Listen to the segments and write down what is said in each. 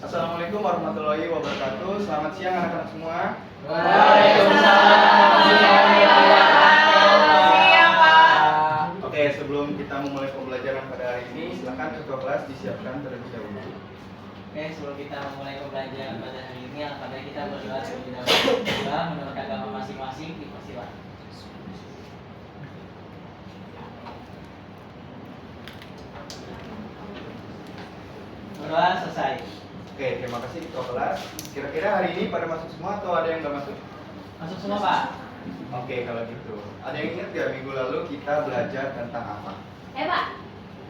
Assalamualaikum warahmatullahi wabarakatuh. Selamat siang anak-anak semua. Oke, sebelum kita memulai pembelajaran pada hari ini, silakan ketua kelas disiapkan terlebih dahulu. Oke, sebelum kita memulai pembelajaran pada hari ini, alhamdulillah kita berdoa terlebih dahulu menurut agama masing-masing. Dipersilakan. Berdoa selesai. Oke, terima kasih ketua kelas. Kira-kira hari ini pada masuk semua atau ada yang nggak masuk? Masuk semua, Pak. Oke, kalau gitu. Ada yang ingat nggak minggu lalu kita belajar tentang apa? Pak.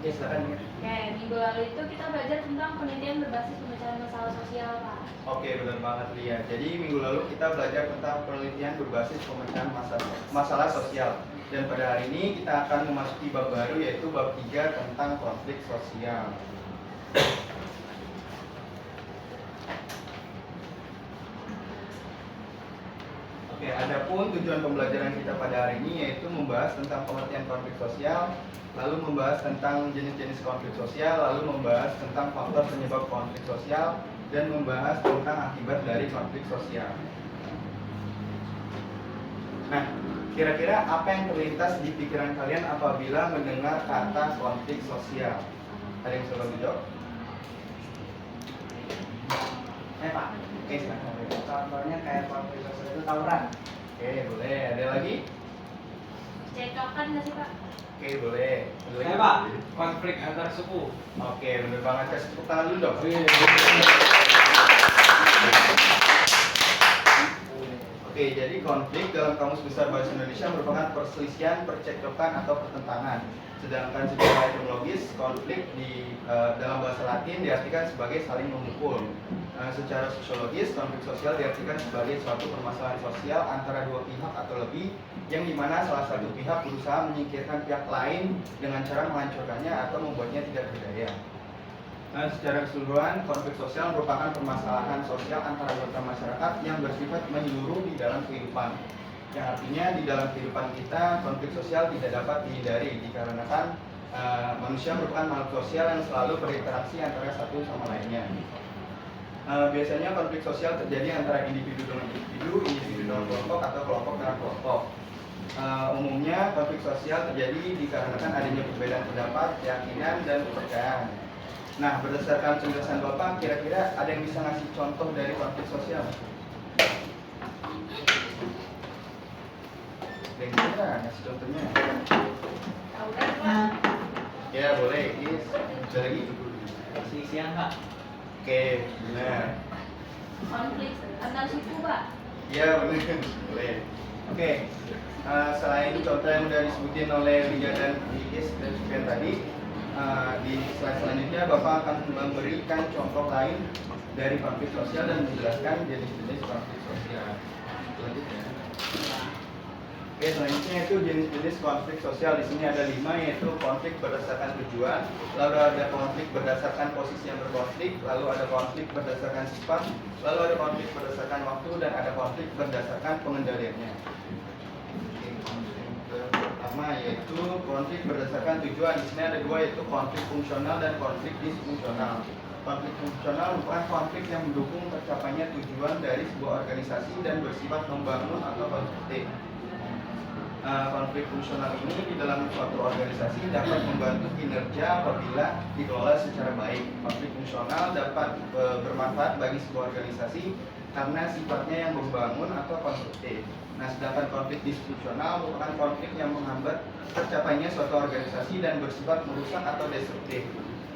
Oke, silakan ingat. Oke, minggu lalu itu kita belajar tentang penelitian berbasis pemecahan masalah sosial, Pak. Oke, benar banget Lia. Jadi minggu lalu kita belajar tentang penelitian berbasis pemecahan masalah sosial. Dan pada hari ini kita akan memasuki bab baru, yaitu bab 3 tentang konflik sosial. Oke, adapun tujuan pembelajaran kita pada hari ini yaitu membahas tentang pengertian konflik sosial, lalu membahas tentang jenis-jenis konflik sosial, lalu membahas tentang faktor penyebab konflik sosial, dan membahas tentang akibat dari konflik sosial. Nah, kira-kira apa yang terlintas di pikiran kalian apabila mendengar kata konflik sosial? Ada yang bisa bantu jawab? Pak. Oke, silakan. Contohnya kayak konflik sosial itu tawuran. Oke, boleh. Ada lagi? Cecokan nggak sih, Pak? Oke, boleh. Ada lagi? Pak, konflik antar suku. Oke, bener banget. Kasih tepuk tangan dulu dong. Oke, jadi konflik dalam Kamus Besar Bahasa Indonesia merupakan perselisihan, percekcokan, atau pertentangan. Sedangkan secara etimologis, konflik dalam bahasa Latin diartikan sebagai saling memukul. Secara sosiologis, konflik sosial diartikan sebagai suatu permasalahan sosial antara dua pihak atau lebih, yang dimana salah satu pihak berusaha menyingkirkan pihak lain dengan cara menghancurkannya atau membuatnya tidak berdaya. Secara keseluruhan, konflik sosial merupakan permasalahan sosial antara anggota masyarakat yang bersifat menyeluruh di dalam kehidupan. Yang artinya di dalam kehidupan kita, konflik sosial tidak dapat dihindari dikarenakan manusia merupakan makhluk sosial yang selalu berinteraksi antara satu sama lainnya. Biasanya konflik sosial terjadi antara individu dengan individu, individu dengan kelompok, atau kelompok dengan kelompok. Umumnya konflik sosial terjadi dikarenakan adanya perbedaan pendapat, keyakinan, dan kepercayaan. Nah, berdasarkan penjelasan Bapak, kira-kira ada yang bisa ngasih contoh dari konflik sosial? Ada yang bisa ngasih contohnya? Tawuran, Pak. Ya, boleh. Is. Ada lagi? Perselisihan, Pak. Oke, benar. Konflik antar suku, Pak. Iya, benar. Boleh. Oke. Selain contoh yang sudah disebutin oleh Lia dan Iis dan Sufyan tadi, di slide selanjutnya Bapak akan memberikan contoh lain dari konflik sosial dan menjelaskan jenis-jenis konflik sosial. Selanjutnya. Oke, selanjutnya itu jenis-jenis konflik sosial. Di sini ada 5, yaitu konflik berdasarkan tujuan, lalu ada konflik berdasarkan posisi yang berkonflik, lalu ada konflik berdasarkan sifat, lalu ada konflik berdasarkan waktu, dan ada konflik berdasarkan pengendaliannya. Pertama yaitu konflik berdasarkan tujuan. Di sini ada 2, yaitu konflik fungsional dan konflik disfungsional. Konflik fungsional merupakan konflik yang mendukung tercapainya tujuan dari sebuah organisasi dan bersifat membangun atau konstruktif. Konflik fungsional ini di dalam suatu organisasi dapat membantu kinerja apabila dikelola secara baik. Konflik fungsional dapat bermanfaat bagi sebuah organisasi karena sifatnya yang membangun atau konstruktif. Nah, sedangkan konflik disfungsional merupakan konflik yang menghambat tercapainya suatu organisasi dan bersifat merusak atau destruktif.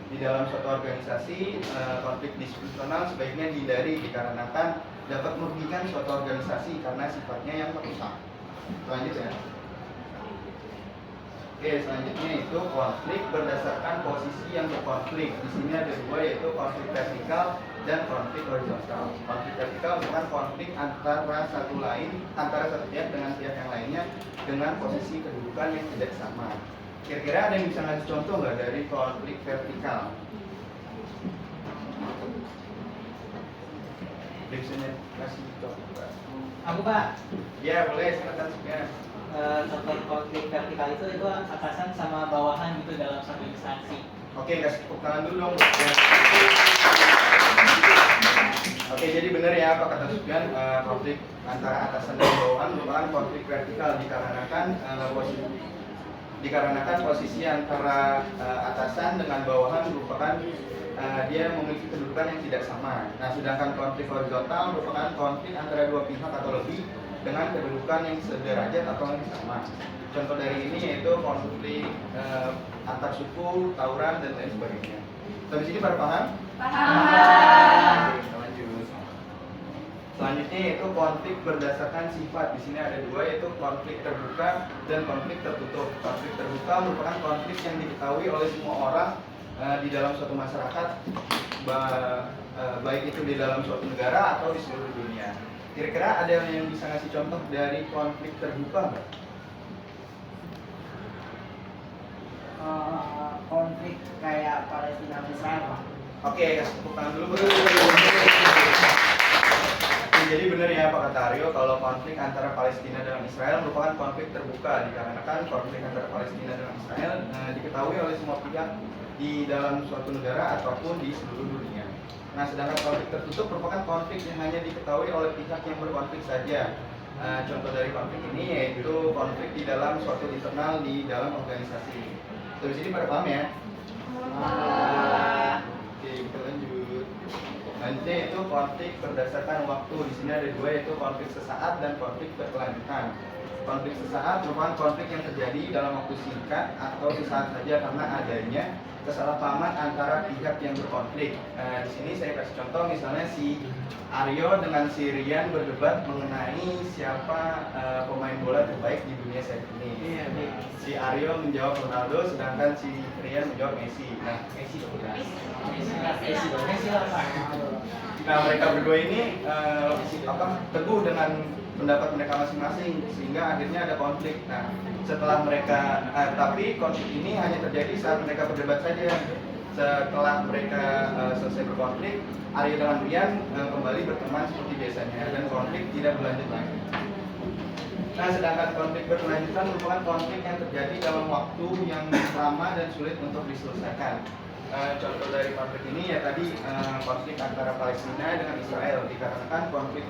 Di dalam suatu organisasi, konflik disfungsional sebaiknya dihindari dikarenakan dapat merugikan suatu organisasi karena sifatnya yang merusak. Selanjutnya. Oke, selanjutnya itu konflik berdasarkan posisi yang berkonflik. Di sini ada 2, yaitu konflik vertikal dan konflik horizontal. Konflik vertikal bukan konflik antara satu pihak dengan pihak yang lainnya dengan posisi kedudukan yang tidak sama. Kira-kira ada yang bisa ngasih contoh nggak dari konflik vertikal? Biasanya kasih contoh. Aku, Pak. Ya, boleh, silakan Sufyan. Contoh konflik vertikal itu atasan sama bawahan gitu dalam satu instansi. Oke, kasih tepuk tangan dulu dong. Oke, jadi benar ya apa kata Sufyan, konflik antara atasan dan bawahan merupakan konflik vertikal dikarenakan posisi antara atasan dengan bawahan merupakan dia memiliki kedudukan yang tidak sama. Nah, sedangkan konflik horizontal merupakan konflik antara dua pihak atau lebih dengan kedudukan yang sederajat atau yang sama. Contoh dari ini yaitu konflik antar suku, tawuran, dan lain sebagainya. Sampai sini pada paham? Paham. Oke, kita lanjut. Selanjutnya yaitu konflik berdasarkan sifat. Di sini ada dua, yaitu konflik terbuka dan konflik tertutup. Konflik terbuka merupakan konflik yang diketahui oleh semua orang di dalam suatu masyarakat, baik itu di dalam suatu negara atau di seluruh dunia. Kira-kira ada yang bisa ngasih contoh dari konflik terbuka nggak? Konflik kayak Palestina Israel, Pak. Oke, kasih tepuk tangan dulu. Jadi benar ya Pak kata Aryo, kalau konflik antara Palestina dengan Israel merupakan konflik terbuka dikarenakan konflik antara Palestina dengan Israel diketahui oleh semua pihak di dalam suatu negara ataupun di seluruh dunia. Nah, sedangkan konflik tertutup merupakan konflik yang hanya diketahui oleh pihak yang berkonflik saja. Contoh dari konflik ini yaitu konflik di dalam suatu internal di dalam organisasi. Terus sini pada paham ya? Oke, kita lanjut. Nanti itu konflik berdasarkan waktu. Di sini ada dua, yaitu konflik sesaat dan konflik berkelanjutan. Konflik sesaat merupakan konflik yang terjadi dalam waktu singkat atau sesaat saja karena adanya kesalahpahaman antara pihak yang berkonflik. Di sini saya kasih contoh, misalnya si Aryo dengan si Rian berdebat mengenai siapa pemain bola terbaik di dunia saat ini. Si Aryo menjawab Ronaldo, sedangkan si Rian menjawab Messi. Nah, Messi dong. Nah, mereka berdua ini teguh dengan pendapat mereka masing-masing sehingga akhirnya ada konflik. Nah, setelah mereka tapi konflik ini hanya terjadi saat mereka berdebat saja. Setelah mereka selesai berkonflik, Aryo dengan Rian kembali berteman seperti biasanya dan konflik tidak berlanjut lagi. Nah, sedangkan konflik berkelanjutan merupakan konflik yang terjadi dalam waktu yang lama dan sulit untuk diselesaikan. Contoh dari konflik ini ya tadi konflik antara Palestina dengan Israel, dikarenakan konflik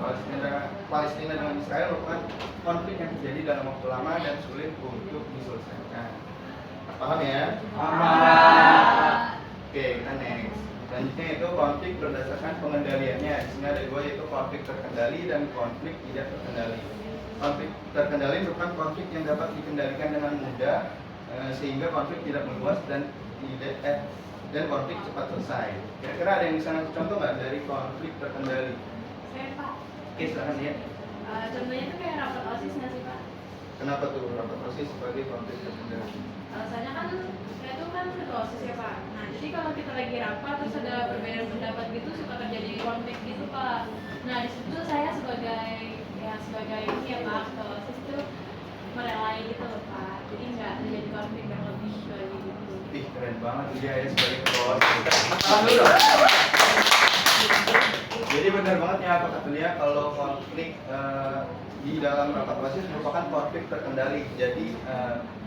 Palestina dengan Israel merupakan konflik yang terjadi dalam waktu lama dan sulit untuk diselesaikan. Paham ya? Paham. Oke, kita next. Selanjutnya itu konflik berdasarkan pengendaliannya. Di sini ada dua, yaitu konflik terkendali dan konflik tidak terkendali. Konflik terkendali merupakan konflik yang dapat dikendalikan dengan mudah sehingga konflik tidak meluas dan konflik cepat selesai. Kira-kira ada yang bisa ngasih contoh nggak dari konflik terkendali? Saya Pak. Oke, silakan ya. Contohnya itu kayak rapat OSIS nggak sih Pak? Kenapa tuh rapat OSIS sebagai konflik terkendali? Alasannya kan saya tuh kan ketua OSIS ya Pak. Nah jadi kalau kita lagi rapat terus ada perbedaan pendapat gitu suka terjadi konflik gitu Pak. Nah di situ saya sebagai ini ya Pak ketua OSIS itu merelai gitu loh Pak. Jadi nggak terjadi konflik yang lebih lagi gitu. Ih, keren banget dia ya sebagai ketua OSIS. Tangan dulu dong. Jadi benar banget ya apa kata dia, kalau konflik di dalam rapat OSIS merupakan konflik terkendali. Jadi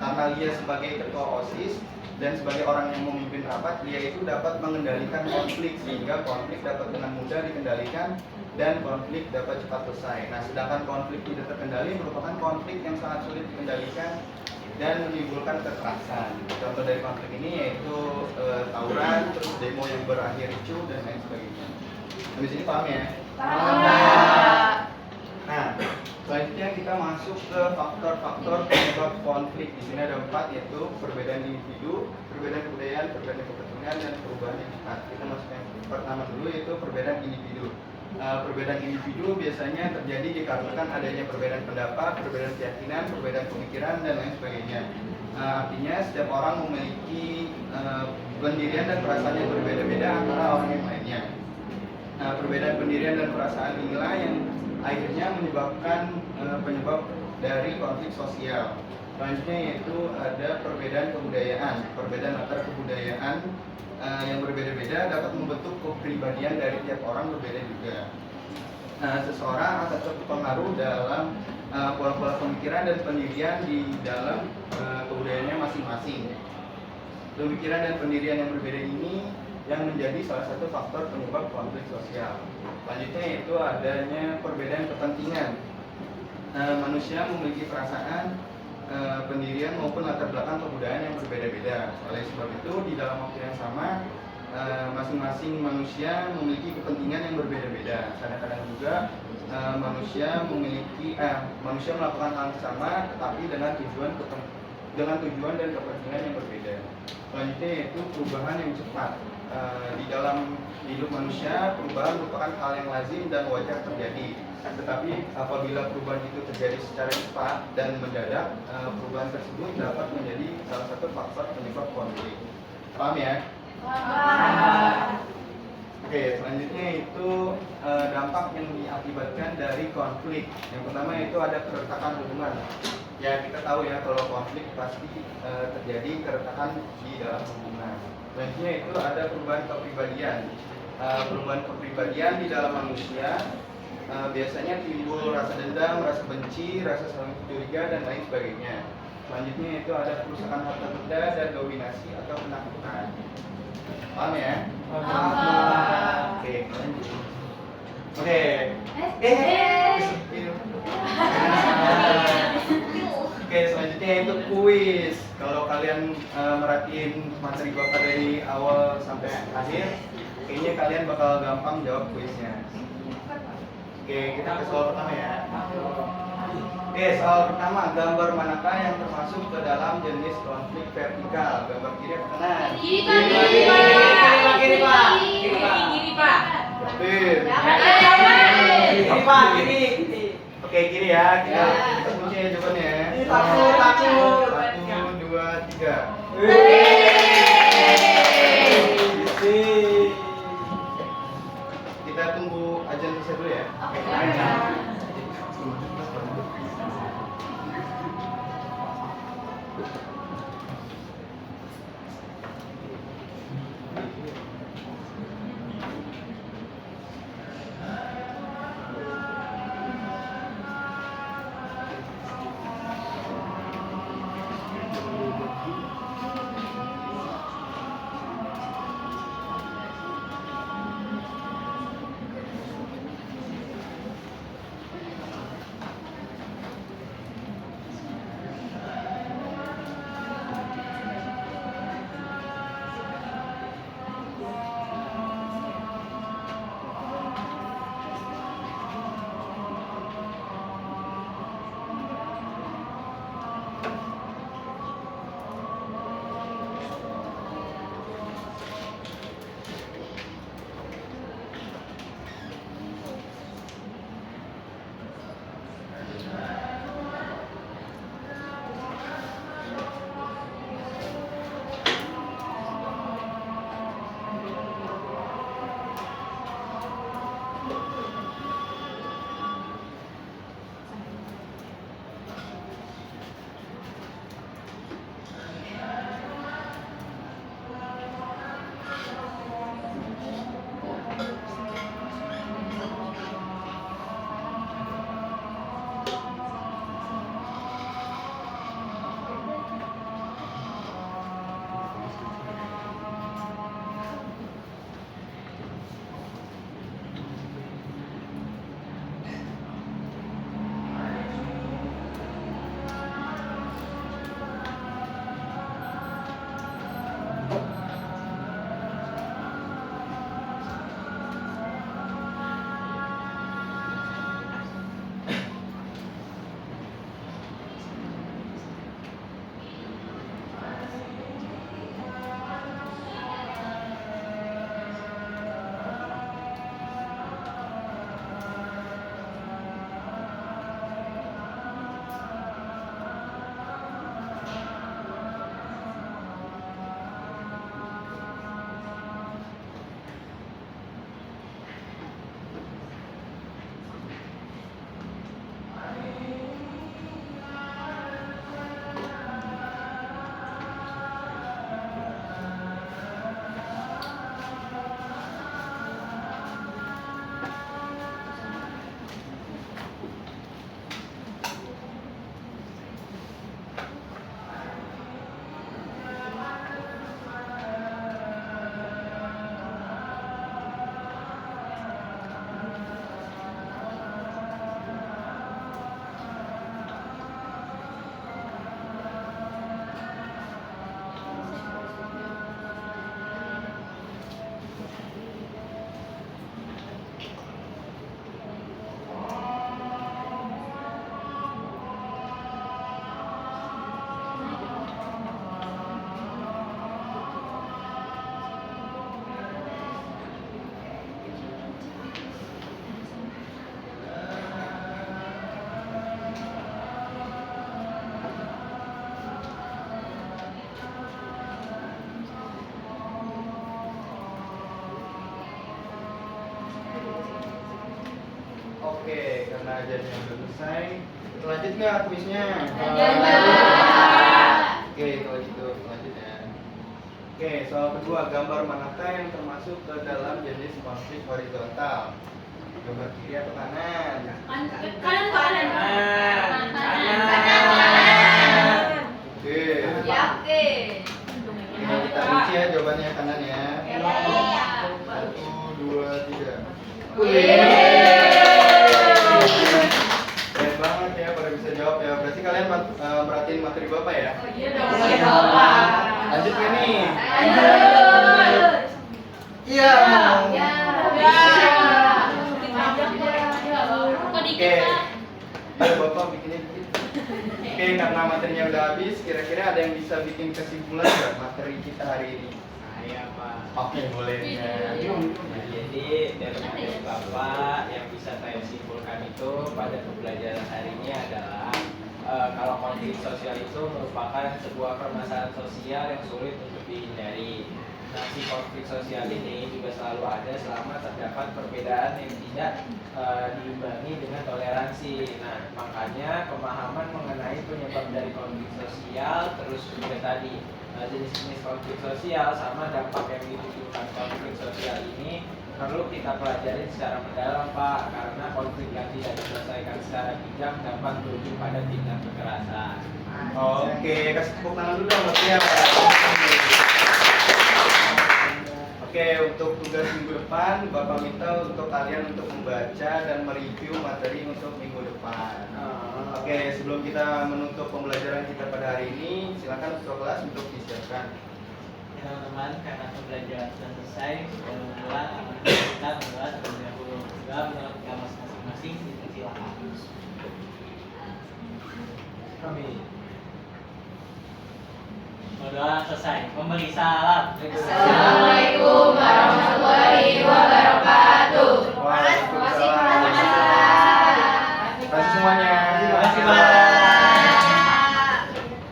karena dia sebagai ketua OSIS dan sebagai orang yang memimpin rapat, dia itu dapat mengendalikan konflik sehingga konflik dapat dengan mudah dikendalikan dan konflik dapat cepat selesai. Nah, sedangkan konflik tidak terkendali merupakan konflik yang sangat sulit dikendalikan dan menimbulkan kekerasan. Contoh dari konflik ini yaitu tawuran, terus demo yang berakhir ricuh dan lain sebagainya. Habis ini paham ya? Paham. Nah, selanjutnya kita masuk ke faktor-faktor penyebab konflik. Di sini ada 4, yaitu perbedaan individu, perbedaan kebudayaan, perbedaan kepentingan, dan perubahan yang cepat. Kita masuk yang pertama dulu, yaitu perbedaan individu. Perbedaan individu biasanya terjadi dikarenakan adanya perbedaan pendapat, perbedaan keyakinan, perbedaan pemikiran, dan lain sebagainya. Artinya setiap orang memiliki pendirian dan perasaan yang berbeda-beda antara orang yang lainnya. Perbedaan pendirian dan perasaan inilah yang akhirnya menyebabkan penyebab dari konflik sosial. Selanjutnya yaitu ada perbedaan kebudayaan. Perbedaan antar kebudayaan yang berbeda-beda dapat membentuk kepribadian dari tiap orang berbeda juga. Seseorang akan terpengaruh dalam pola-pola pemikiran dan pendirian di dalam kebudayaannya masing-masing. Pemikiran dan pendirian yang berbeda ini yang menjadi salah satu faktor penyebab konflik sosial. Selanjutnya itu adanya perbedaan kepentingan. Manusia memiliki perasaan, pendirian maupun latar belakang kebudayaan yang berbeda-beda. Oleh sebab itu, di dalam waktu yang sama, masing-masing manusia memiliki kepentingan yang berbeda-beda. Kadang-kadang juga manusia melakukan hal yang sama, tetapi dengan tujuan dan kepentingan yang berbeda. Selanjutnya yaitu perubahan yang cepat. Di dalam hidup manusia, perubahan merupakan hal yang lazim dan wajar terjadi. Tetapi apabila perubahan itu terjadi secara cepat dan mendadak, perubahan tersebut dapat menjadi salah satu faktor penyebab konflik. Paham ya? Oke, selanjutnya itu dampak yang diakibatkan dari konflik. Yang pertama itu ada keretakan hubungan. Ya, kita tahu ya kalau konflik pasti terjadi keretakan di dalam hubungan. Selanjutnya itu ada perubahan kepribadian. Perubahan kepribadian di dalam manusia biasanya timbul rasa dendam, rasa benci, rasa saling curiga, dan lain sebagainya. Selanjutnya itu ada kerusakan harta benda dan dominasi atau penakutan. Paham ya? Oke, lanjut. Oke. Oke, selanjutnya itu kuis. Kalau kalian merhatiin materi Bapak dari awal sampai akhir, kayaknya kalian bakal gampang jawab kuisnya. Oke, kita ke soal pertama ya. Oke, soal pertama, gambar manakah yang termasuk ke dalam jenis konflik vertikal? Gambar kiri apa kanan? Kiri Pak. Kiri. Oke, kiri ya. Kita kunci ya jawabannya. 1, 2, 3. Kita tunggu ajan selesai dulu ya. Oke, karena ajarnya udah selesai, lanjut nggak kuisnya? Oke, kalau gitu lanjut ya. Oke, soal kedua, gambar manakah yang termasuk ke dalam jenis konflik horizontal? Gambar kiri atau kanan? Kanan. Oke. Yakin. Ini kita rinci ya jawabannya kanan ya. Iya. 1, 2, 3. Keren banget ya pada bisa jawab ya. Berarti kalian merhatiin materi Bapak ya? Oh iya dong. Lanjut nggak nih? Lanjut. Iya. Oke. Biar Bapak bikinnya dikit. Oke, karena materinya udah habis, kira-kira ada yang bisa bikin kesimpulan nggak materi kita hari ini? Saya Pak. Oke, boleh ya. Nah, jadi dari materi Bapak yang bisa saya simpulkan itu pada pembelajaran hari ini adalah kalau konflik sosial itu merupakan sebuah permasalahan sosial yang sulit untuk dihindari. Nah, si konflik sosial ini juga selalu ada selama terdapat perbedaan yang tidak diimbangi dengan toleransi. Nah, makanya pemahaman mengenai penyebab dari konflik sosial terus juga tadi jenis-jenis konflik sosial sama dampak yang ditimbulkan konflik sosial ini perlu kita pelajari secara mendalam Pak, karena konflik yang tidak diselesaikan secara bijak dapat berujung pada tindak kekerasan. Oke, kasih tepuk tangan dulu dong buat dia. Oke, untuk tugas minggu depan, Bapak minta untuk kalian untuk membaca dan mereview materi untuk minggu depan. Oke, sebelum kita menutup pembelajaran kita pada hari ini, silakan ketua kelas untuk disiapkan. Ya, teman-teman, karena pembelajaran sudah selesai, dan mengulang kita membahas terlebih dahulu juga menurut kelas masing-masing. Silakan. Kami Berdoa selesai. Memberi salam. Assalamualaikum warahmatullahi wabarakatuh.